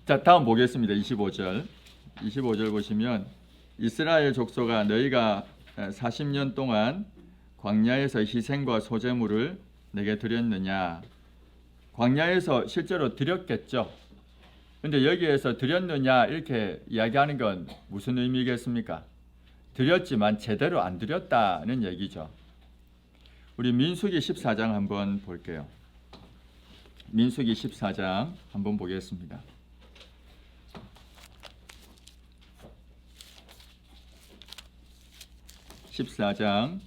자, 다음 보겠습니다. 25절. 25절 보시면 이스라엘 족속아 너희가 40년 동안 광야에서 희생과 소제물을 내게 드렸느냐. 광야에서 실제로 드렸겠죠. 근데 여기에서 드렸느냐 이렇게 이야기하는 건 무슨 의미겠습니까? 드렸지만 제대로 안 드렸다는 얘기죠. 우리 민수기 14장 한번 볼게요. 민수기 14장 한번 보겠습니다. 14장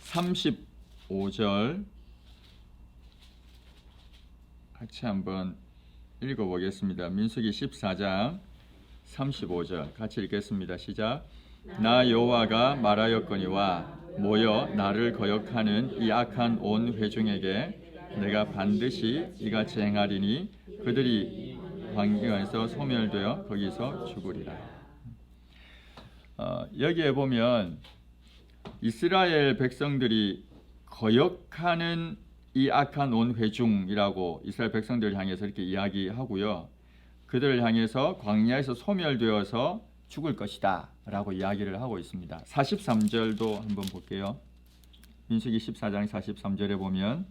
35절 같이 한번 읽어보겠습니다. 민수기 14장 35절 같이 읽겠습니다. 시작. 나 여호와가 말하였거니와 모여 나를 거역하는 이 악한 온 회중에게 내가 반드시 이같이 행하리니 그들이 광야에서 소멸되어 거기서 죽으리라. 여기에 보면 이스라엘 백성들이 거역하는 이 악한 온 회중이라고 이스라엘 백성들을 향해서 이렇게 이야기하고요. 그들을 향해서 광야에서 소멸되어서 죽을 것이다 라고 이야기를 하고 있습니다. 43절도 한번 볼게요. 민수기 14장 43절에 보면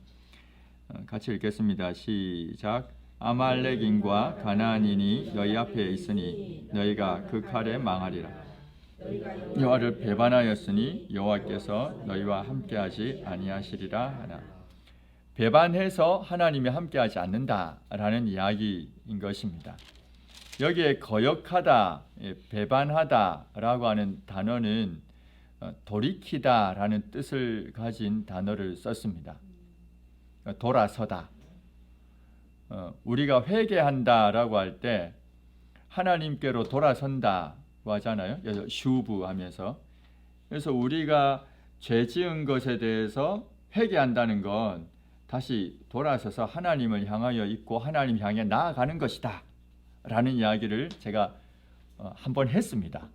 같이 읽겠습니다. 시작. 아말렉인과 가나안인이 너희 앞에 있으니 너희가 그 칼에 망하리라. 여호와를 배반하였으니 여호와께서 너희와 함께하지 아니하시리라 하나. 배반해서 하나님이 함께하지 않는다라는 이야기인 것입니다. 여기에 거역하다, 배반하다라고 하는 단어는 돌이키다라는 뜻을 가진 단어를 썼습니다. 돌아서다. 우리가 회개한다라고 할 때 하나님께로 돌아선다 하잖아요. 슈브하면서. 그래서 우리가 죄 지은 것에 대해서 회개한다는 건 다시 돌아서서 하나님을 향하여 있고 하나님 향해 나아가는 것이다 라는 이야기를 제가 한번 했습니다.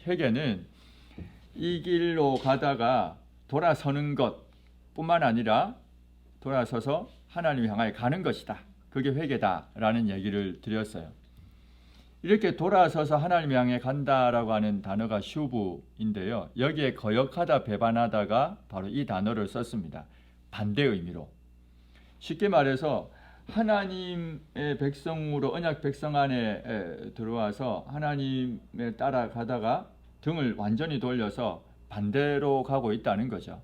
회개는 이 길로 가다가 돌아서는 것뿐만 아니라 돌아서서 하나님 향하여 가는 것이다. 그게 회개다 라는 얘기를 드렸어요. 이렇게 돌아서서 하나님 향해 간다라고 하는 단어가 슈브인데요. 여기에 거역하다, 배반하다가 바로 이 단어를 썼습니다. 반대 의미로. 쉽게 말해서 하나님의 백성으로 언약 백성 안에 들어와서 하나님에 따라가다가 등을 완전히 돌려서 반대로 가고 있다는 거죠.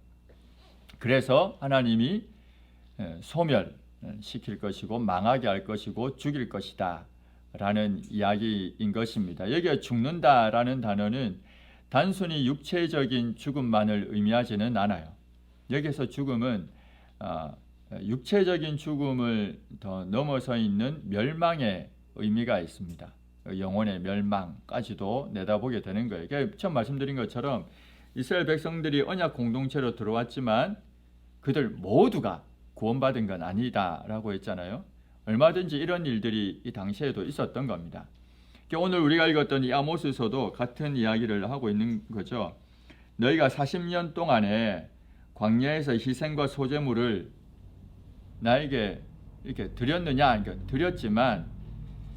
그래서 하나님이 소멸시킬 것이고 망하게 할 것이고 죽일 것이다 라는 이야기인 것입니다. 여기에 죽는다라는 단어는 단순히 육체적인 죽음만을 의미하지는 않아요. 여기서 죽음은 육체적인 죽음을 더 넘어서 있는 멸망의 의미가 있습니다. 영혼의 멸망까지도 내다보게 되는 거예요. 그러니까 처음 말씀드린 것처럼 이스라엘 백성들이 언약 공동체로 들어왔지만 그들 모두가 구원받은 건 아니다라고 했잖아요. 얼마든지 이런 일들이 이 당시에도 있었던 겁니다. 오늘 우리가 읽었던 이 아모스서도 같은 이야기를 하고 있는 거죠. 너희가 40년 동안에 광야에서 희생과 소제물을 나에게 이렇게 드렸느냐? 그러니까 드렸지만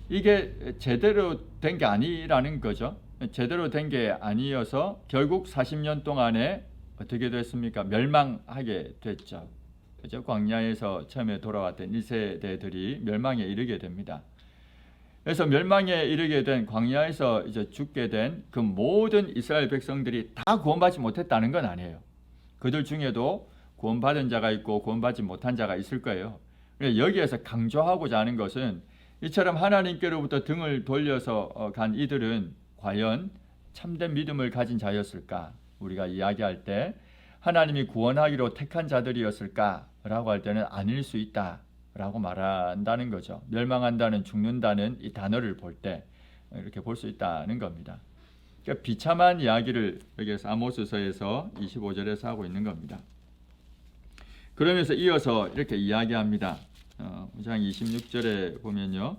이게 제대로 된 게 아니라는 거죠. 제대로 된 게 아니어서 결국 40년 동안에 어떻게 됐습니까? 멸망하게 됐죠. 그죠? 광야에서 처음에 돌아왔던 1세대들이 멸망에 이르게 됩니다. 그래서 멸망에 이르게 된 광야에서 이제 죽게 된 그 모든 이스라엘 백성들이 다 구원받지 못했다는 건 아니에요. 그들 중에도 구원받은 자가 있고 구원받지 못한 자가 있을 거예요. 여기에서 강조하고자 하는 것은 이처럼 하나님께로부터 등을 돌려서 간 이들은 과연 참된 믿음을 가진 자였을까? 우리가 이야기할 때 하나님이 구원하기로 택한 자들이었을까라고 할 때는 아닐 수 있다라고 말한다는 거죠. 멸망한다는, 죽는다는 이 단어를 볼 때 이렇게 볼 수 있다는 겁니다. 그러니까 비참한 이야기를 여기서 아모스서에서 25절에서 하고 있는 겁니다. 그러면서 이어서 이렇게 이야기합니다. 5장 26절에 보면요.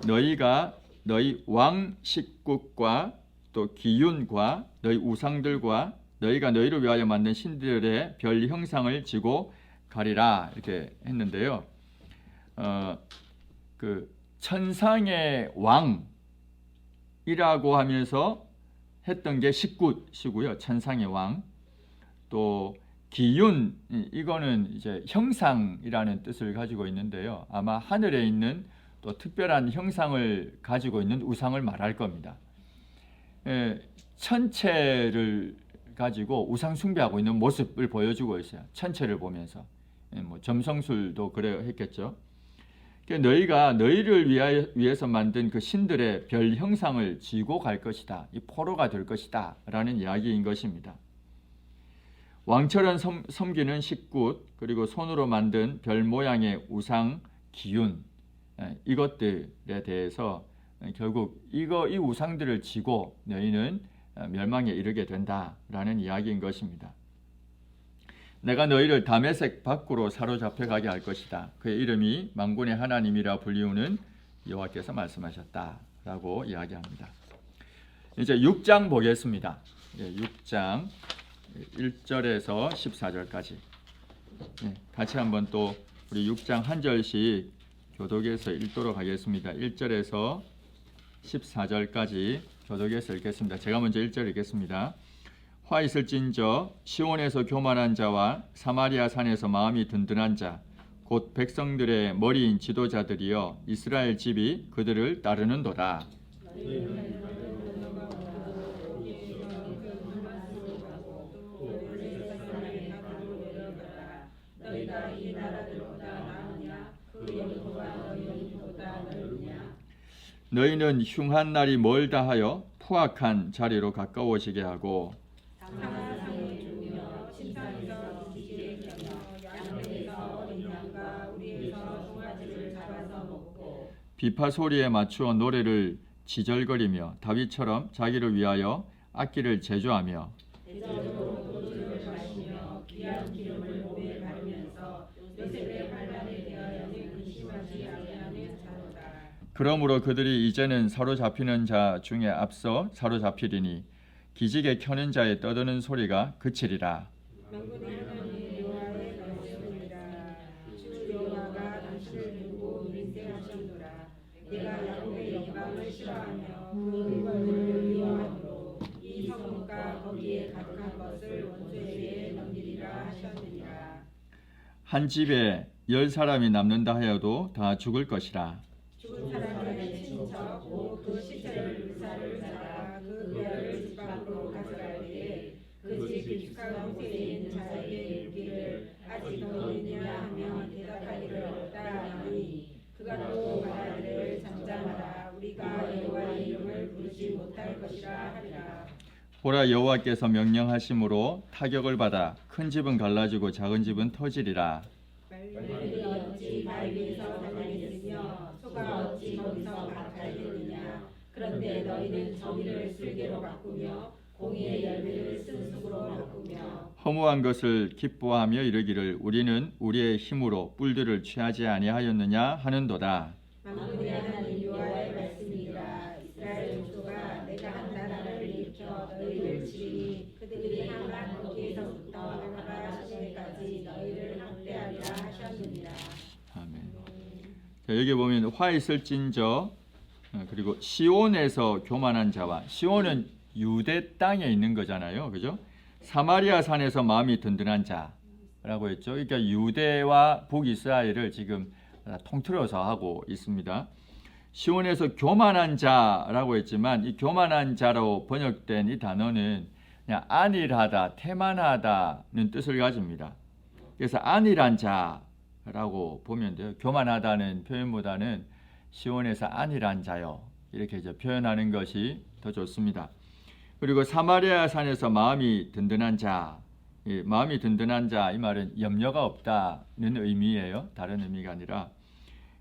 너희가 너희 왕 식국과 또 기윤과 너희 우상들과 너희가 너희를 위하여 만든 신들의 별 형상을 지고 가리라 이렇게 했는데요. 그 천상의 왕이라고 하면서 했던 게 식굿이고요. 천상의 왕. 또 기윤, 이거는 이제 형상이라는 뜻을 가지고 있는데요. 아마 하늘에 있는 또 특별한 형상을 가지고 있는 우상을 말할 겁니다. 천체를 가지고 우상 숭배하고 있는 모습을 보여주고 있어요. 천체를 보면서. 뭐 점성술도 그래 했겠죠. 너희가 너희를 위해서 만든 그 신들의 별 형상을 지고 갈 것이다. 이 포로가 될 것이다. 라는 이야기인 것입니다. 왕처럼 섬기는 식굿, 그리고 손으로 만든 별 모양의 우상 기윤, 이것들에 대해서 결국 이 우상들을 지고 너희는 멸망에 이르게 된다라는 이야기인 것입니다. 내가 너희를 다메섹 밖으로 사로잡혀 가게 할 것이다. 그의 이름이 만군의 하나님이라 불리우는 여호와께서 말씀하셨다라고 이야기합니다. 이제 6장 보겠습니다. 6장 1절에서 14절까지. 같이 한번 또 우리 6장 한 절씩 교독해서 읽도록 하겠습니다. 1절에서 14절까지 교독해서 읽겠습니다. 제가 먼저 1절 읽겠습니다. 화 있을진저 시온에서 교만한 자와 사마리아 산에서 마음이 든든한 자 곧 백성들의 머리인 지도자들이여 이스라엘 집이 그들을 따르는도다. 너희는 흉한 날이 멀다 하여 푸악한 자리로 가까워지게 하고 비파 소리에 맞추어 노래를 지절거리며 다윗처럼 자기를 위하여 악기를 제조하며 그러므로 그들이 이제는 사로잡히는 자 중에 앞서 사로잡히리니 기지개 켜는 자의 떠드는 소리가 그치리라. 만군의 하나님 여호와의 말씀이니라. 주 여호와가 당신을 두고 맹세하시노라. 내가 야곱의 영광을 싫어하며 그 의벌들을 미워하므로 이 성읍과 거기에 가득한 것을 원수에게 넘기리라 하셨느니라. 한 집에 10사람이 남는다 하여도 다 죽을 것이라. 죽은 사람의 친척 곧 그 시체를 물살을 잡아 그 뼈를 집 밖으로 가져갈 때에 그 집 깊숙한 곳에 있는 자에게 이르기를 아직 더 있느냐 하면 대답하기를 없다 하니 그가 또 말하기를 잠잠하라 우리가 여호와의 이름을 부르지 못할 것이라 하리라. 보라 여호와께서 명령하심으로 타격을 받아 큰 집은 갈라지고 작은 집은 터지리라. 말들이 어찌 바위 위에서 살겠으며 소가 어찌 거기서 밭갈겠느냐. 그런데 너희는 정의를 슬개로 바꾸며 공의의 열매를 쓴쑥으로 바꾸며 허무한 것을 기뻐하며 이르기를 우리는 우리의 힘으로 뿔들을 취하지 아니하였느냐 하는도다. 만군의 하나님 여호와의 말씀이니라. 이스라엘 족속아 내가 한 나라를 일으켜 너희를 치리니 그들이 하만 거기에서부터 아라바 시내까지 너희를 학대하리라 하셨느니라. 아멘. 자, 여기 보면 화 있을진저 그리고 시온에서 교만한 자와 시온은 유대 땅에 있는 거잖아요. 그죠? 사마리아 산에서 마음이 든든한 자라고 했죠. 그러니까 유대와 북이스라엘을 지금 통틀어서 하고 있습니다. 시온에서 교만한 자라고 했지만 이 교만한 자로 번역된 이 단어는 그냥 안일하다, 태만하다는 뜻을 가집니다. 그래서 안일한 자라고 보면 돼요. 교만하다는 표현보다는 시온에서 안일한 자요. 이렇게 이제 표현하는 것이 더 좋습니다. 그리고 사마리아 산에서 마음이 든든한 자, 마음이 든든한 자 이 말은 염려가 없다는 의미예요. 다른 의미가 아니라.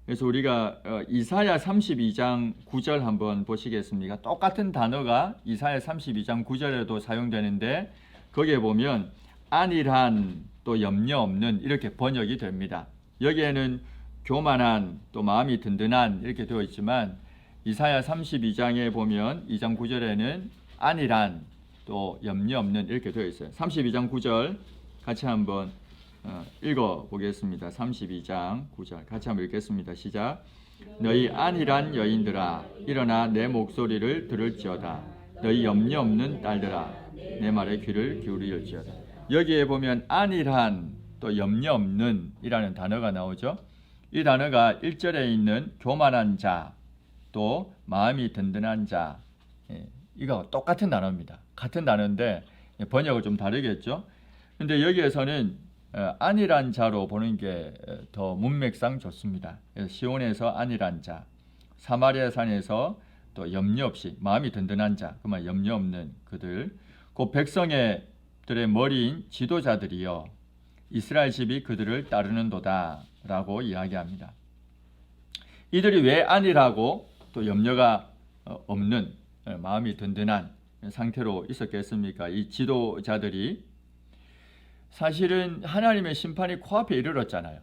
그래서 우리가 이사야 32장 9절 한번 보시겠습니까? 똑같은 단어가 이사야 32장 9절에도 사용되는데 거기에 보면 안일한 또 염려 없는 이렇게 번역이 됩니다. 여기에는 교만한 또 마음이 든든한 이렇게 되어 있지만 이사야 32장에 보면 2장 9절에는 안일한 또 염려 없는 이렇게 되어 있어요. 32장 9절 같이 한번 읽어 보겠습니다. 32장 9절 같이 한번 읽겠습니다. 시작. 너희 안일한 여인들아 일어나 내 목소리를 들을지어다. 너희 염려 없는 딸들아 내 말에 귀를 기울일지어다. 여기에 보면 안일한 또 염려 없는 이라는 단어가 나오죠. 이 단어가 1절에 있는 교만한 자 또 마음이 든든한 자, 이거 똑같은 단어입니다. 같은 단어인데 번역을 좀 다르겠죠. 근데 여기에서는 안일한 자로 보는 게 더 문맥상 좋습니다. 시온에서 안일한 자, 사마리아 산에서 또 염려 없이 마음이 든든한 자, 그만 염려 없는 그들, 그 백성들의 머리인 지도자들이요 이스라엘 집이 그들을 따르는도다 라고 이야기합니다. 이들이 왜 안일하고 또 염려가 없는 마음이 든든한 상태로 있었겠습니까? 이 지도자들이 사실은 하나님의 심판이 코앞에 이르렀잖아요.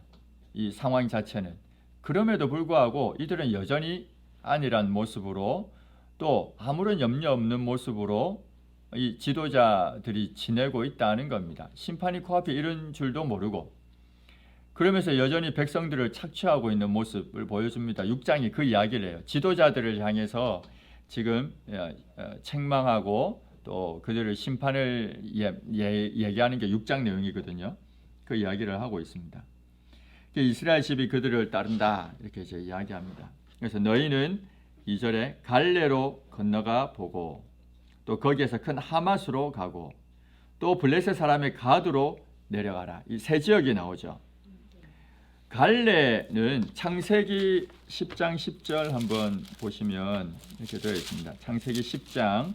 이 상황 자체는. 그럼에도 불구하고 이들은 여전히 안일한 모습으로 또 아무런 염려 없는 모습으로 이 지도자들이 지내고 있다는 겁니다. 심판이 코앞에 이른 줄도 모르고 그러면서 여전히 백성들을 착취하고 있는 모습을 보여줍니다. 6장이 그 이야기를 해요. 지도자들을 향해서 지금 책망하고 또 그들을 심판을 얘기하는 게 6장 내용이거든요. 그 이야기를 하고 있습니다. 이스라엘 집이 그들을 따른다 이렇게 이제 이야기합니다. 그래서 너희는 2절에 갈레로 건너가 보고 또 거기에서 큰 하맛으로 가고 또 블레셋 사람의 가드로 내려가라. 이 세 지역이 나오죠. 갈레는 창세기 10장 10절 한번 보시면 이렇게 되어 있습니다. 창세기 10장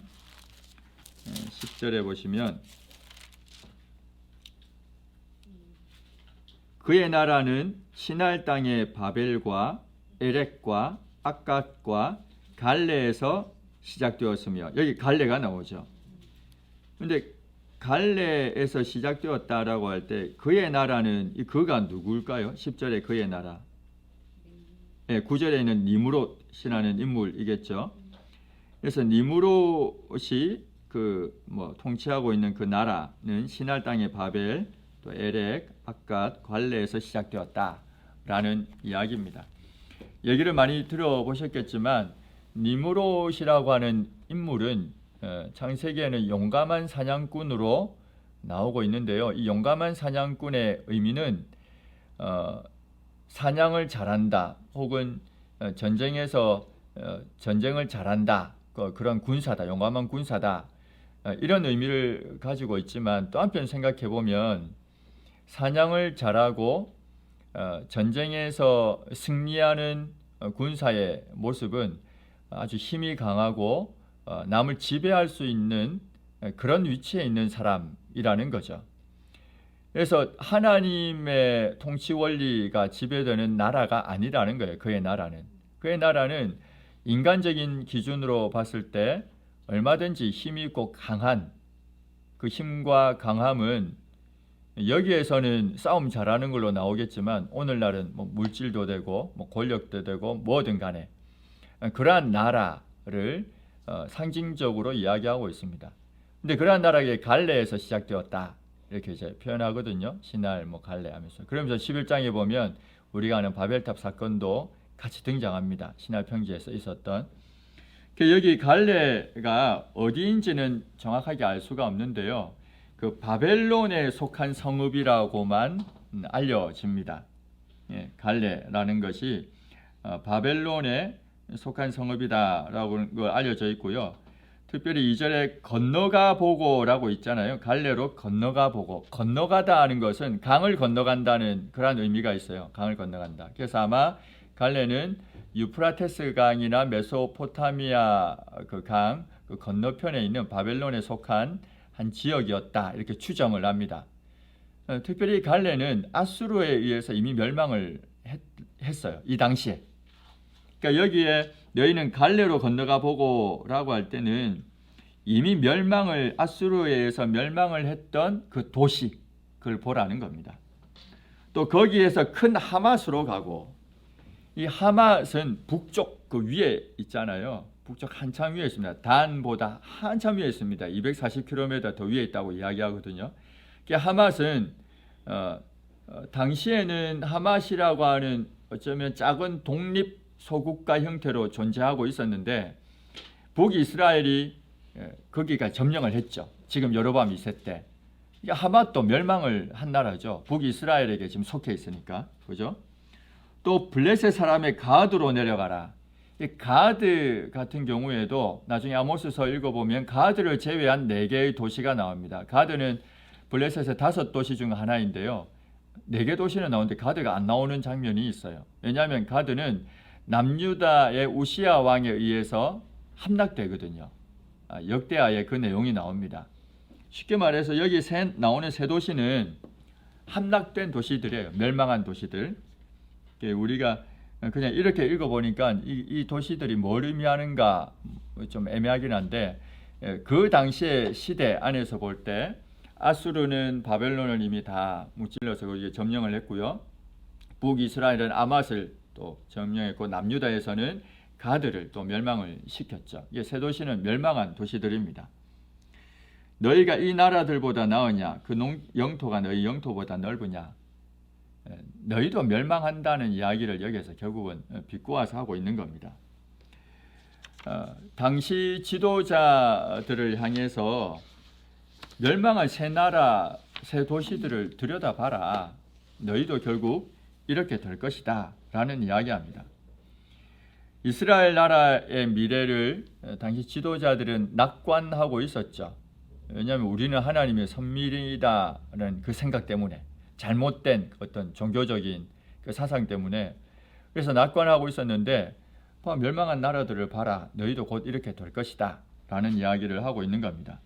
10절에 보시면 그의 나라는 시날 땅의 바벨과 에렉과 악갓과 갈레에서 시작되었으며 여기 갈레가 나오죠. 그런데 갈레에서 시작되었다라고 할 때 그의 나라는 이 그가 누구일까요? 10절에 그의 나라. 9절에는 니므롯이라는 인물이겠죠. 그래서 니므롯이 통치하고 있는 그 나라는 시날 땅의 바벨, 또 에렉, 악갓, 갈레에서 시작되었다라는 이야기입니다. 얘기를 많이 들어보셨겠지만 니므롯이라고 하는 인물은 창세기에는 용감한 사냥꾼으로 나오고 있는데요. 이 용감한 사냥꾼의 의미는 사냥을 잘한다 혹은 전쟁에서 전쟁을 잘한다 그런 군사다, 용감한 군사다 이런 의미를 가지고 있지만 또 한편 생각해 보면 사냥을 잘하고 전쟁에서 승리하는 군사의 모습은 아주 힘이 강하고 남을 지배할 수 있는 그런 위치에 있는 사람이라는 거죠. 그래서 하나님의 통치 원리가 지배되는 나라가 아니라는 거예요. 그의 나라는 인간적인 기준으로 봤을 때 얼마든지 힘이 있고 강한 그 힘과 강함은 여기에서는 싸움 잘하는 걸로 나오겠지만 오늘날은 물질도 되고 권력도 되고 뭐든 간에 그러한 나라를 상징적으로 이야기하고 있습니다. 근데 그러한 나라가 갈레에서 시작되었다 이렇게 이제 표현하거든요. 시날 갈레 하면서. 그러면서 11장에 보면 우리가 아는 바벨탑 사건도 같이 등장합니다. 시날 평지에서 있었던. 여기 갈레가 어디인지는 정확하게 알 수가 없는데요. 그 바벨론에 속한 성읍이라고만 알려집니다. 갈레라는 것이 바벨론에 속한 성읍이다라고 알려져 있고요. 특별히 2절에 건너가 보고라고 있잖아요. 갈레로 건너가 보고. 건너가다 하는 것은 강을 건너간다는 그런 의미가 있어요. 강을 건너간다. 그래서 아마 갈레는 유프라테스 강이나 메소포타미아 그 강 그 건너편에 있는 바벨론에 속한 한 지역이었다. 이렇게 추정을 합니다. 특별히 갈레는 아수르에 의해서 이미 멸망을 했어요. 이 당시에. 그러니까 여기에 너희는 갈레로 건너가 보고라고 할 때는 이미 아수르에 의해서 멸망을 했던 그 도시 그걸 보라는 겁니다. 또 거기에서 큰 하맛으로 가고 이 하맛은 북쪽 그 위에 있잖아요. 북쪽 한참 위에 있습니다. 단보다 한참 위에 있습니다. 240km 더 위에 있다고 이야기하거든요. 하맛은 당시에는 하맛이라고 하는 어쩌면 작은 독립 소국가 형태로 존재하고 있었는데 북이스라엘이 거기가 점령을 했죠. 지금 여로보암 2세 때. 하맛도 멸망을 한 나라죠. 북이스라엘에게 지금 속해 있으니까. 그죠? 또 블레셋 사람의 가드로 내려가라. 이 가드 같은 경우에도 나중에 아모스서 읽어보면 가드를 제외한 4개의 도시가 나옵니다. 가드는 블레셋의 5도시 중 하나인데요. 4개 도시는 나오는데 가드가 안 나오는 장면이 있어요. 왜냐하면 가드는 남유다의 우시야 왕에 의해서 함락되거든요. 역대하에 그 내용이 나옵니다. 쉽게 말해서 여기 나오는 3도시는 함락된 도시들이에요. 멸망한 도시들. 우리가 그냥 이렇게 읽어보니까 이 도시들이 뭘 의미하는가 좀 애매하긴 한데 그 당시의 시대 안에서 볼 때 아수르는 바벨론을 이미 다 무찔러서 거기에 점령을 했고요. 북이스라엘은 아맛을 또 점령했고 남유다에서는 가드를 또 멸망을 시켰죠. 이 3도시는 멸망한 도시들입니다. 너희가 이 나라들보다 나으냐? 그 영토가 너희 영토보다 넓으냐? 너희도 멸망한다는 이야기를 여기서 결국은 비꼬아서 하고 있는 겁니다. 당시 지도자들을 향해서 멸망한 3나라, 3도시들을 들여다봐라. 너희도 결국 이렇게 될 것이다 라는 이야기합니다. 이스라엘 나라의 미래를 당시 지도자들은 낙관하고 있었죠. 왜냐하면 우리는 하나님의 선밀이다라는 그 생각 때문에, 잘못된 어떤 종교적인 그 사상 때문에 그래서 낙관하고 있었는데 멸망한 나라들을 봐라. 너희도 곧 이렇게 될 것이다 라는 이야기를 하고 있는 겁니다.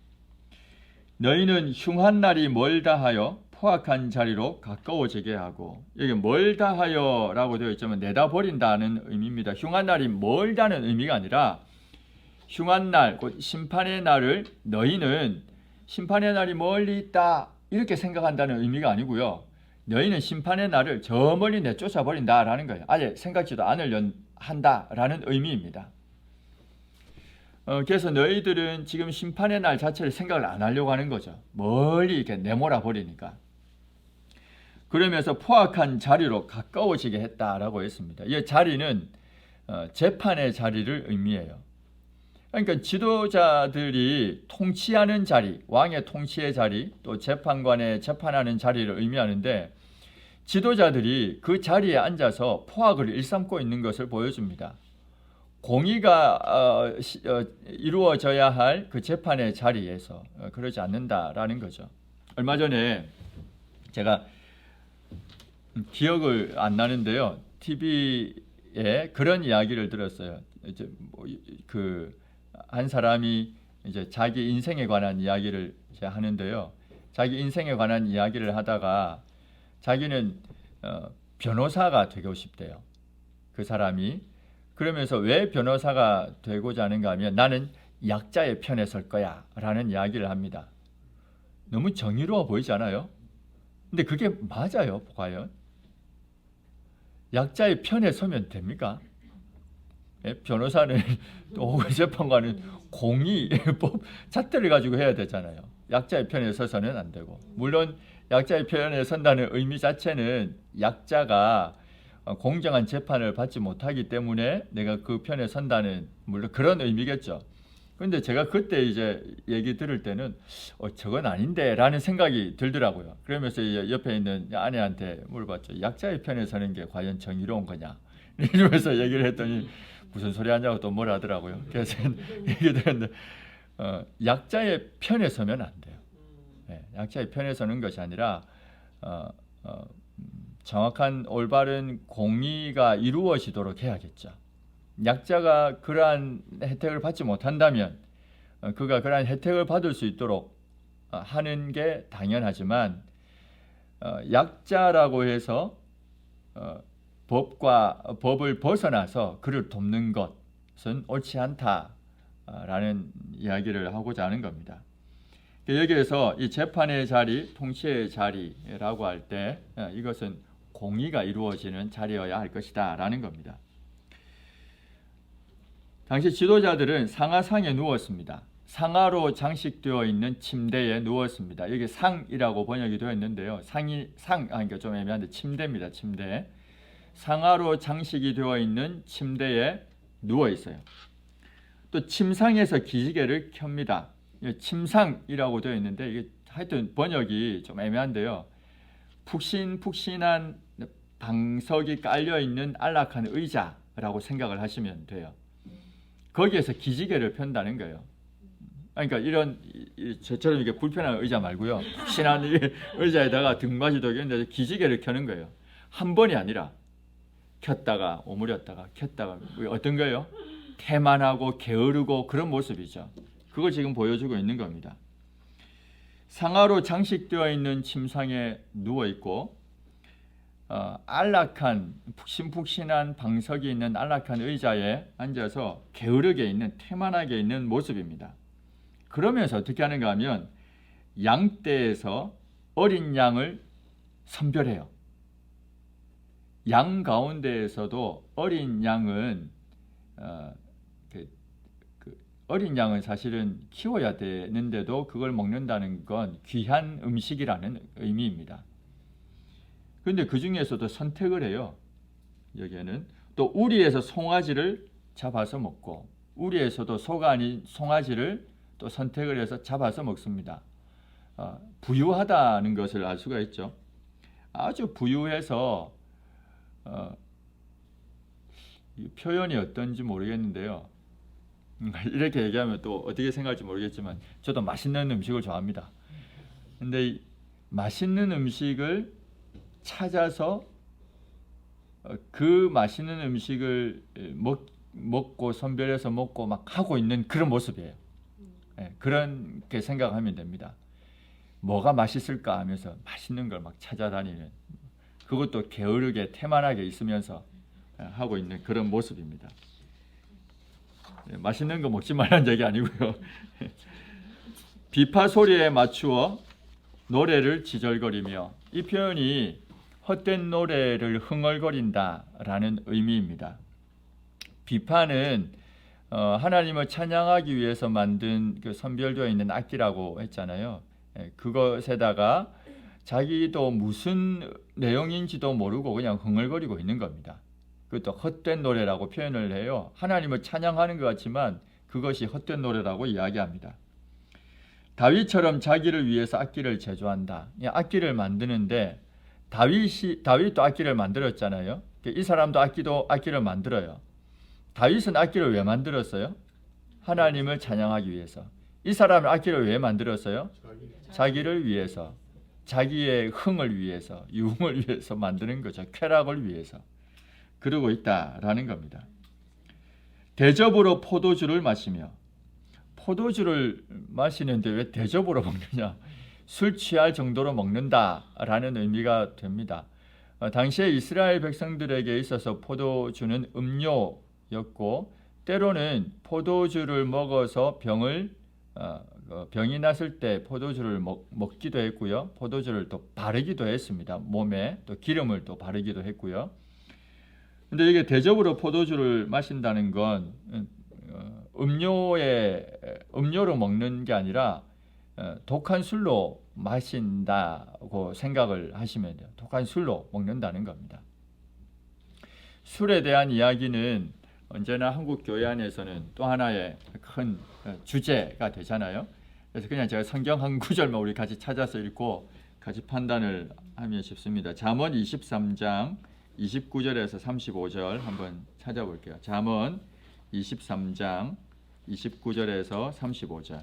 너희는 흉한 날이 멀다 하여 포악한 자리로 가까워지게 하고, 여기 멀다 하여 라고 되어 있지만 내다버린다는 의미입니다. 흉한 날이 멀다는 의미가 아니라 흉한 날, 곧 심판의 날을 너희는 심판의 날이 멀리 있다 이렇게 생각한다는 의미가 아니고요. 너희는 심판의 날을 저 멀리 내쫓아버린다라는 거예요. 아예 생각지도 않으려 한다라는 의미입니다. 그래서 너희들은 지금 심판의 날 자체를 생각을 안 하려고 하는 거죠. 멀리 이렇게 내몰아 버리니까. 그러면서 포악한 자리로 가까워지게 했다라고 했습니다. 이 자리는 재판의 자리를 의미해요. 그러니까 지도자들이 통치하는 자리, 왕의 통치의 자리, 또 재판관의 재판하는 자리를 의미하는데 지도자들이 그 자리에 앉아서 포악을 일삼고 있는 것을 보여줍니다. 공의가 이루어져야 할 그 재판의 자리에서 그러지 않는다라는 거죠. 얼마 전에 제가 기억을 안 나는데요. TV에 그런 이야기를 들었어요. 이제 한 사람이 이제 자기 인생에 관한 이야기를 이제 하는데요. 자기 인생에 관한 이야기를 하다가 자기는 변호사가 되고 싶대요. 그 사람이. 그러면서 왜 변호사가 되고자 하는가 하면 나는 약자의 편에 설 거야 라는 이야기를 합니다. 너무 정의로워 보이지 않아요? 근데 그게 맞아요, 과연? 약자의 편에 서면 됩니까? 변호사는 또 재판관은 공의법 잣대를 가지고 해야 되잖아요. 약자의 편에 서서는 안 되고, 물론 약자의 편에 선다는 의미 자체는 약자가 공정한 재판을 받지 못하기 때문에 내가 그 편에 선다는 물론 그런 의미겠죠. 그런데 제가 그때 이제 얘기 들을 때는 저건 아닌데 라는 생각이 들더라고요. 그러면서 옆에 있는 아내한테 물어봤죠. 약자의 편에 서는 게 과연 정의로운 거냐 이러면서 얘기를 했더니 무슨 소리 하냐고 또 뭘 하더라고요. 그래서 얘기 들었는데 약자의 편에 서면 안 돼요. 약자의 편에 서는 것이 아니라 정확한 올바른 공의가 이루어지도록 해야겠죠. 약자가 그러한 혜택을 받지 못한다면 그가 그러한 혜택을 받을 수 있도록 하는 게 당연하지만 약자라고 해서 법을 벗어나서 그를 돕는 것은 옳지 않다라는 이야기를 하고자 하는 겁니다. 여기에서 이 재판의 자리, 통치의 자리라고 할 때 이것은 공의가 이루어지는 자리여야 할 것이다 라는 겁니다. 당시 지도자들은 상하상에 누웠습니다. 상하로 장식되어 있는 침대에 누웠습니다. 여기 상이라고 번역이 되어 있는데요. 그러니까 좀 애매한데 침대입니다. 침대. 상아로 장식이 되어 있는 침대에 누워 있어요. 또 침상에서 기지개를 켭니다. 침상이라고 되어 있는데 이게 하여튼 번역이 좀 애매한데요. 푹신푹신한 방석이 깔려 있는 안락한 의자라고 생각을 하시면 돼요. 거기에서 기지개를 편다는 거예요. 그러니까 이런 저처럼 이게 불편한 의자 말고요. 푹신한 의자에다가 등받이 도겠는데 기지개를 켜는 거예요. 한 번이 아니라 켰다가 오므렸다가 켰다가 어떤 거예요? 태만하고 게으르고 그런 모습이죠. 그걸 지금 보여주고 있는 겁니다. 상아로 장식되어 있는 침상에 누워 있고 안락한 푹신푹신한 방석이 있는 안락한 의자에 앉아서 게으르게 있는 태만하게 있는 모습입니다. 그러면서 어떻게 하는가 하면 양떼에서 어린 양을 선별해요. 양 가운데에서도 어린 양은 어린 양은 사실은 키워야 되는데도 그걸 먹는다는 건 귀한 음식이라는 의미입니다. 그런데 그 중에서도 선택을 해요. 여기에는 또 우리에서 송아지를 잡아서 먹고 우리에서도 소가 아닌 송아지를 또 선택을 해서 잡아서 먹습니다. 부유하다는 것을 알 수가 있죠. 아주 부유해서 표현이 어떤지 모르겠는데요. 이렇게 얘기하면 또 어떻게 생각할지 모르겠지만 저도 맛있는 음식을 좋아합니다. 근데 맛있는 음식을 찾아서 그 맛있는 음식을 먹고 선별해서 먹고 막 하고 있는 그런 모습이에요. 그렇게 생각하면 됩니다. 뭐가 맛있을까 하면서 맛있는 걸 막 찾아다니는, 그것도 게으르게 태만하게 있으면서 하고 있는 그런 모습입니다. 맛있는 거 먹지 말라는 얘기 아니고요. 비파 소리에 맞추어 노래를 지절거리며, 이 표현이 헛된 노래를 흥얼거린다라는 의미입니다. 비파는 하나님을 찬양하기 위해서 만든 그 선별되어 있는 악기라고 했잖아요. 그것에다가 자기도 무슨 내용인지도 모르고 그냥 흥얼거리고 있는 겁니다. 그것도 헛된 노래라고 표현을 해요. 하나님을 찬양하는 것 같지만 그것이 헛된 노래라고 이야기합니다. 다윗처럼 자기를 위해서 악기를 제조한다. 악기를 만드는데 다윗도 악기를 만들었잖아요. 이 사람도 악기를 만들어요. 다윗은 악기를 왜 만들었어요? 하나님을 찬양하기 위해서. 이 사람은 악기를 왜 만들었어요? 자기를 위해서, 자기의 흥을 위해서, 유흥을 위해서 만드는 거죠. 쾌락을 위해서. 그러고 있다라는 겁니다. 대접으로 포도주를 마시며, 포도주를 마시는데 왜 대접으로 먹느냐? 술 취할 정도로 먹는다라는 의미가 됩니다. 당시에 이스라엘 백성들에게 있어서 포도주는 음료였고, 때로는 포도주를 먹어서 병이 났을 때 포도주를 먹기도 했고요. 포도주를 또 바르기도 했습니다. 몸에 또 기름을 또 바르기도 했고요. 근데 이게 대접으로 포도주를 마신다는 건 음료로 먹는 게 아니라 독한 술로 마신다고 생각을 하시면 돼요. 독한 술로 먹는다는 겁니다. 술에 대한 이야기는 언제나 한국 교회 안에서는 또 하나의 큰 주제가 되잖아요. 그래서 그냥 제가 성경 한 구절만 우리 같이 찾아서 읽고 같이 판단을 하면 싶습니다. 잠언 23장 29절에서 35절 한번 찾아볼게요. 잠언 23장 29절에서 35절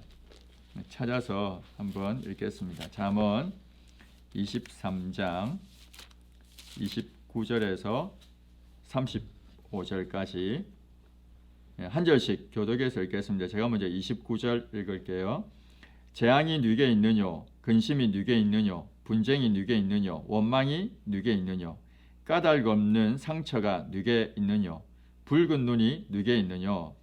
찾아서 한번 읽겠습니다. 잠언 23장 29절에서 35절까지 한 절씩 교독해서 읽겠습니다. 제가 먼저 29절 읽을게요. 재앙이 네게 있느뇨? 근심이 네게 있느뇨? 분쟁이 네게 있느뇨? 원망이 네게 있느뇨? 까닭 없는 상처가 네게 있느뇨? 붉은 눈이 네게 있느뇨?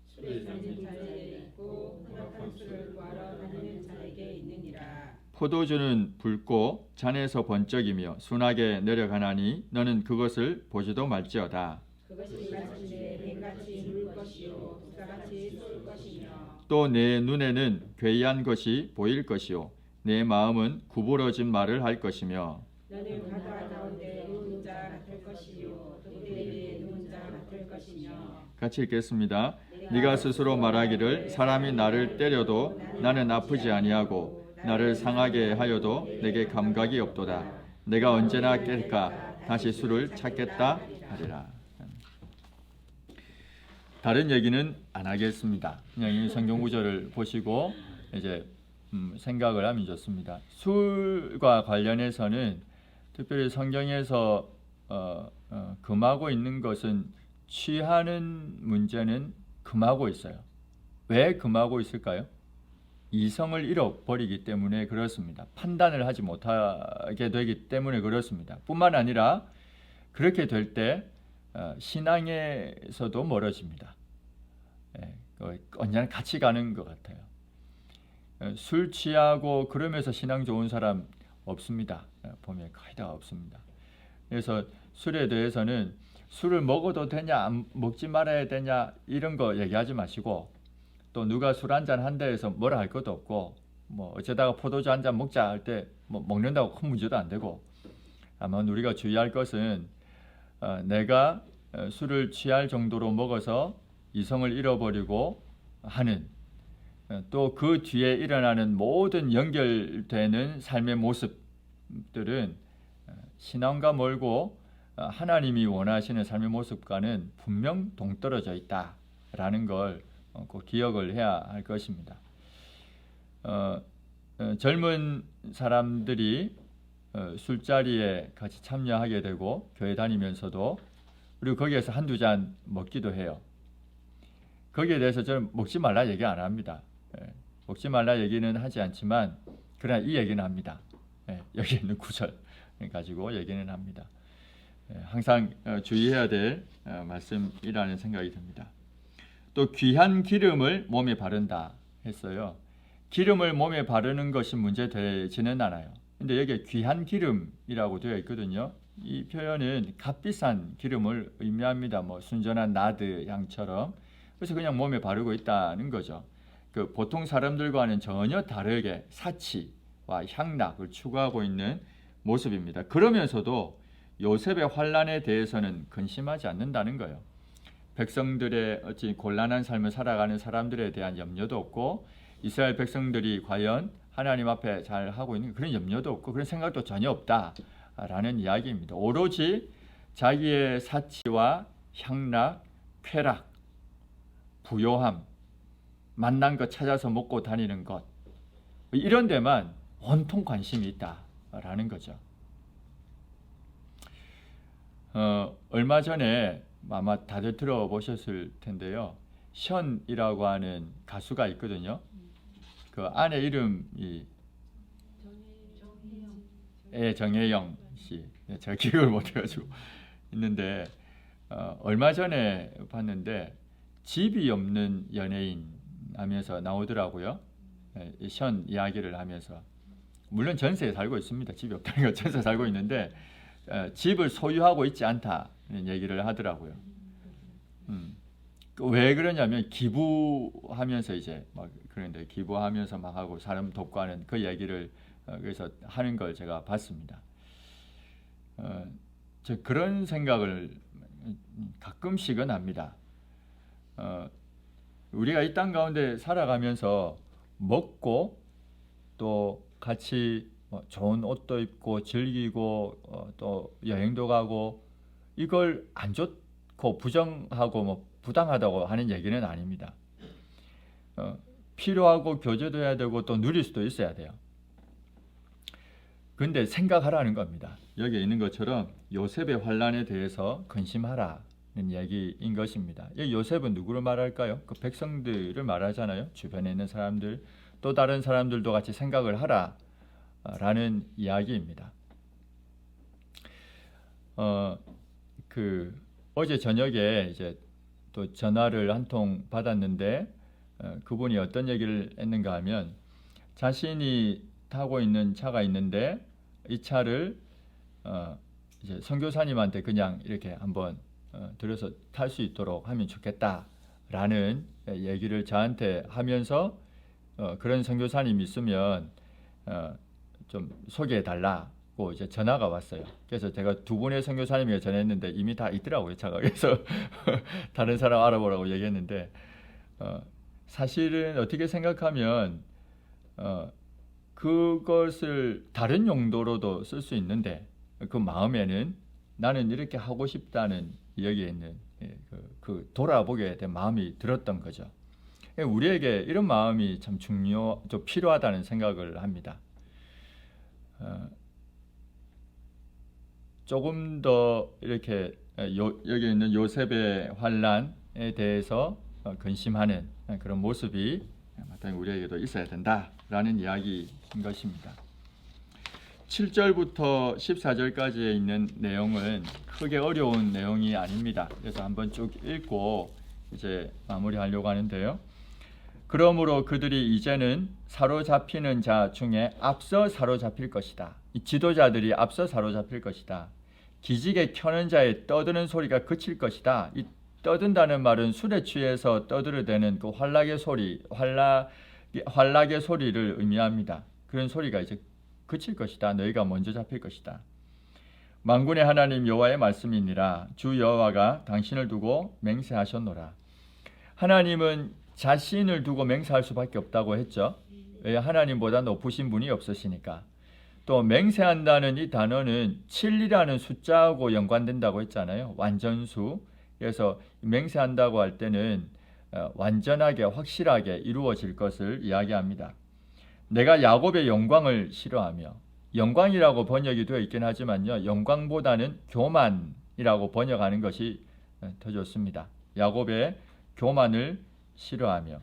술에 잠든 자에게 있고 흑악한 술을 구하러 다니는 자에게 있느니라. 포도주는 붉고 잔에서 번쩍이며 순하게 내려가나니 너는 그것을 보지도 말지어다. 그것이 마침내 뱀같이 물 것이요 독사같이 쏠 것이며 또 내 눈에는 괴이한 것이 보일 것이요 내 마음은 구부러진 말을 할 것이며 너는 바다 가운데 우는 자 같을 것이요 같이 읽겠습니다. 네가 스스로 말하기를 사람이 나를 때려도 나는 아프지 아니하고 나를 상하게 하여도 내게 감각이 없도다. 내가 언제나 깰까 다시 술을 찾겠다 하리라. 다른 얘기는 안 하겠습니다. 그냥 이 성경 구절을 보시고 이제 생각을 하면 좋습니다. 술과 관련해서는 특별히 성경에서 금하고 있는 것은 취하는 문제는 금하고 있어요. 왜 금하고 있을까요? 이성을 잃어버리기 때문에 그렇습니다. 판단을 하지 못하게 되기 때문에 그렇습니다. 뿐만 아니라 그렇게 될 때 신앙에서도 멀어집니다. 언제나 같이 가는 것 같아요. 술 취하고 그러면서 신앙 좋은 사람 없습니다. 보면 거의 다 없습니다. 그래서 술에 대해서는 술을 먹어도 되냐 먹지 말아야 되냐 이런 거 얘기하지 마시고, 또 누가 술 한잔 한다 해서 뭐라 할 것도 없고, 뭐 어쩌다가 포도주 한잔 먹자 할 때 뭐 먹는다고 큰 문제도 안 되고, 아마 우리가 주의할 것은 내가 술을 취할 정도로 먹어서 이성을 잃어버리고 하는, 또 그 뒤에 일어나는 모든 연결되는 삶의 모습들은 신앙과 멀고 하나님이 원하시는 삶의 모습과는 분명 동떨어져 있다라는 걸 꼭 기억을 해야 할 것입니다. 젊은 사람들이 술자리에 같이 참여하게 되고 교회 다니면서도, 그리고 거기에서 한두 잔 먹기도 해요. 거기에 대해서 저는 먹지 말라 얘기 안 합니다. 먹지 말라 얘기는 하지 않지만 그러나 이 얘기는 합니다. 여기 있는 구절 가지고 얘기는 합니다. 항상 주의해야 될 말씀이라는 생각이 듭니다. 또 귀한 기름을 몸에 바른다 했어요. 기름을 몸에 바르는 것이 문제되지는 않아요. 근데 여기에 귀한 기름이라고 되어 있거든요. 이 표현은 값비싼 기름을 의미합니다. 뭐 순전한 나드 향처럼. 그래서 그냥 몸에 바르고 있다는 거죠. 그 보통 사람들과는 전혀 다르게 사치와 향락을 추구하고 있는 모습입니다. 그러면서도 요셉의 환난에 대해서는 근심하지 않는다는 거예요. 백성들의 어찌 곤란한 삶을 살아가는 사람들에 대한 염려도 없고, 이스라엘 백성들이 과연 하나님 앞에 잘 하고 있는 그런 염려도 없고 그런 생각도 전혀 없다라는 이야기입니다. 오로지 자기의 사치와 향락, 쾌락, 부요함, 만난 것 찾아서 먹고 다니는 것, 이런 데만 온통 관심이 있다라는 거죠. 얼마 전에 아마 다들 들어보셨을 텐데요. 션이라고 하는 가수가 있거든요. 그 아내 이름이 정혜영 씨. 제가 기억을 못해가지고 있는데, 얼마 전에 봤는데 집이 없는 연예인 하면서 나오더라고요. 션 이야기를 하면서. 물론 전세에 살고 있습니다. 집이 없다는 건 전세에 살고 있는데 집을 소유하고 있지 않다는 얘기를 하더라고요. 왜 그러냐면 기부하면서 이제 막 그런데 기부하면서 막 하고 사람 돕고 하는 그 얘기를 그래서 하는 걸 제가 봤습니다. 저 그런 생각을 가끔씩은 합니다. 우리가 이 땅 가운데 살아가면서 먹고 또 같이 좋은 옷도 입고 즐기고 또 여행도 가고, 이걸 안 좋고 부정하고 뭐 부당하다고 하는 얘기는 아닙니다. 필요하고 교제도 해야 되고 또 누릴 수도 있어야 돼요. 근데 생각하라는 겁니다. 여기에 있는 것처럼 요셉의 환난에 대해서 근심하라는 얘기인 것입니다. 이 요셉은 누구를 말할까요? 그 백성들을 말하잖아요. 주변에 있는 사람들, 또 다른 사람들도 같이 생각을 하라라는 이야기입니다. 어제 저녁에 이제 또 전화를 한 통 받았는데 그분이 어떤 얘기를 했는가 하면, 자신이 타고 있는 차가 있는데 이 차를 이제 선교사님한테 그냥 이렇게 한번 들여서 탈 수 있도록 하면 좋겠다라는 얘기를 저한테 하면서 그런 선교사님 있으면 좀 소개해 달라 고 이제 전화가 왔어요. 그래서 제가 두 분의 선교사님이 전했는데 이미 다 있더라고요. 제가 그래서 다른 사람 알아보라고 얘기했는데 사실은 어떻게 생각하면 그것을 다른 용도로도 쓸 수 있는데 그 마음에는 나는 이렇게 하고 싶다는 여기에 있는 그 돌아보게 된 마음이 들었던 거죠. 우리에게 이런 마음이 참 좀 필요하다는 생각을 합니다. 조금 더 이렇게 여기 있는 요셉의 환란에 대해서 근심하는 그런 모습이 마땅히 우리에게도 있어야 된다라는 이야기인 것입니다. 7절부터 14절까지에 있는 내용은 크게 어려운 내용이 아닙니다. 그래서 한번 쭉 읽고 이제 마무리하려고 하는데요. 그러므로 그들이 이제는 사로잡히는 자 중에 앞서 사로잡힐 것이다. 이 지도자들이 앞서 사로잡힐 것이다. 기지개 켜는 자의 떠드는 소리가 그칠 것이다. 이 떠든다는 말은 술에 취해서 떠들어대는 그 환락의 소리를 의미합니다. 그런 소리가 이제 그칠 것이다. 너희가 먼저 잡힐 것이다. 만군의 하나님 여호와의 말씀이니라. 주 여호와가 당신을 두고 맹세하셨노라. 하나님은 자신을 두고 맹세할 수밖에 없다고 했죠. 왜? 하나님보다 높으신 분이 없으시니까. 또 맹세한다는 이 단어는 7이라는 숫자하고 연관된다고 했잖아요. 완전수. 그래서 맹세한다고 할 때는 완전하게 확실하게 이루어질 것을 이야기합니다. 내가 야곱의 영광을 싫어하며, 영광이라고 번역이 되어 있긴 하지만요, 영광보다는 교만이라고 번역하는 것이 더 좋습니다. 야곱의 교만을 싫어하며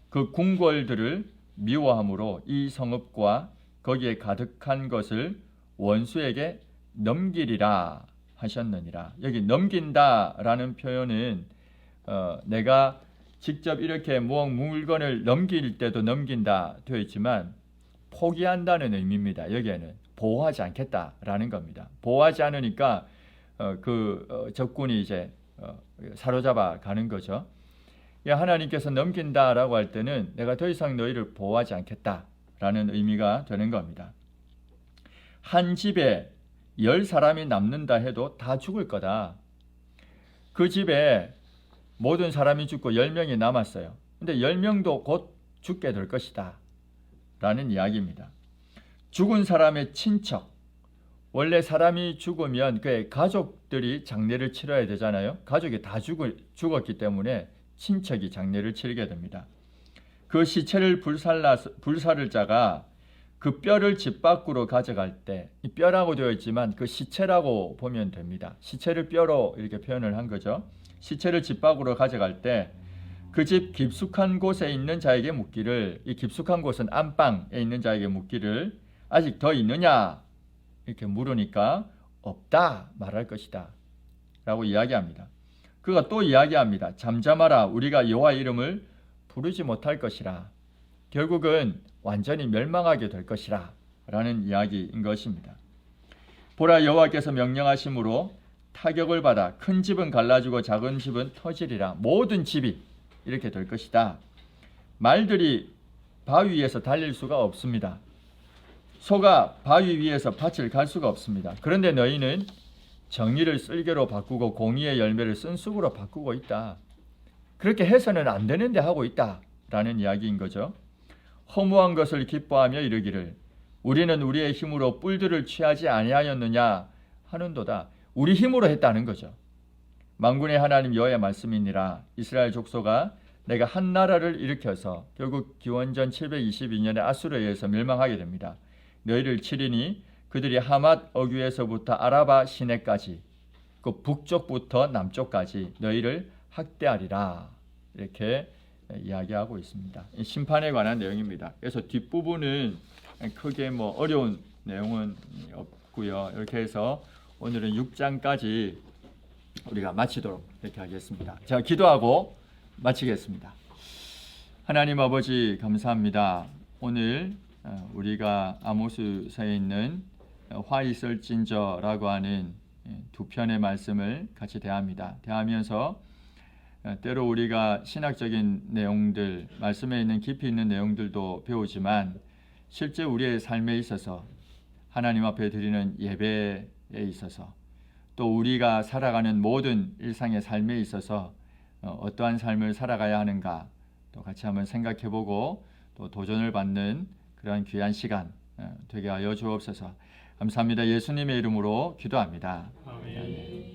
그 궁궐들을 미워함으로 이 성읍과 거기에 가득한 것을 원수에게 넘기리라 하셨느니라. 여기 넘긴다라는 표현은 내가 직접 이렇게 물건을 넘길 때도 넘긴다 되어 있지만 포기한다는 의미입니다. 여기에는 보호하지 않겠다라는 겁니다. 보호하지 않으니까 적군이 이제 사로잡아 가는 거죠. 하나님께서 넘긴다라고 할 때는 내가 더 이상 너희를 보호하지 않겠다라는 의미가 되는 겁니다. 한 집에 10사람이 남는다 해도 다 죽을 거다. 그 집에 모든 사람이 죽고 10명이 남았어요. 근데 10명도 곧 죽게 될 것이다 라는 이야기입니다. 죽은 사람의 친척, 원래 사람이 죽으면 그의 가족들이 장례를 치러야 되잖아요. 가족이 다 죽었기 때문에 친척이 장례를 치르게 됩니다. 그 시체를 불사를 자가 그 뼈를 집 밖으로 가져갈 때, 이 뼈라고 되어 있지만 그 시체라고 보면 됩니다. 시체를 뼈로 이렇게 표현을 한 거죠. 시체를 집 밖으로 가져갈 때 그 집 깊숙한 곳에 있는 자에게 묻기를, 이 깊숙한 곳은 안방에 있는 자에게 묻기를 아직 더 있느냐 이렇게 물으니까 없다 말할 것이다 라고 이야기합니다. 그가 또 이야기합니다. 잠잠하라, 우리가 여호와의 이름을 부르지 못할 것이라. 결국은 완전히 멸망하게 될 것이라 라는 이야기인 것입니다. 보라, 여호와께서 명령하심으로 타격을 받아 큰 집은 갈라지고 작은 집은 터지리라. 모든 집이 이렇게 될 것이다. 말들이 바위 위에서 달릴 수가 없습니다. 소가 바위 위에서 밭을 갈 수가 없습니다. 그런데 너희는 정의를 쓸개로 바꾸고 공의의 열매를 쓴쑥으로 바꾸고 있다. 그렇게 해서는 안 되는데 하고 있다 라는 이야기인 거죠. 허무한 것을 기뻐하며 이르기를 우리는 우리의 힘으로 뿔들을 취하지 아니하였느냐 하는도다. 우리 힘으로 했다는 거죠. 만군의 하나님 여호와의 말씀이니라. 이스라엘 족속아, 내가 한 나라를 일으켜서 결국 기원전 722년에 아수르에 의해서 멸망하게 됩니다. 너희를 치리니 그들이 하맛 어귀에서부터 아라바 시내까지, 그 북쪽부터 남쪽까지 너희를 학대하리라. 이렇게 이야기하고 있습니다. 심판에 관한 내용입니다. 그래서 뒷부분은 크게 어려운 내용은 없고요. 이렇게 해서 오늘은 6장까지 우리가 마치도록 이렇게 하겠습니다. 제가 기도하고 마치겠습니다. 하나님 아버지, 감사합니다. 오늘 우리가 아모스서에 있는 화 있을진저라고 하는 두 편의 말씀을 같이 대하면서 때로 우리가 신학적인 내용들, 말씀에 있는 깊이 있는 내용들도 배우지만 실제 우리의 삶에 있어서 하나님 앞에 드리는 예배에 있어서 또 우리가 살아가는 모든 일상의 삶에 있어서 어떠한 삶을 살아가야 하는가 또 같이 한번 생각해보고 또 도전을 받는 그러한 귀한 시간 되게 하여 주옵소서. 감사합니다. 예수님의 이름으로 기도합니다. 아멘.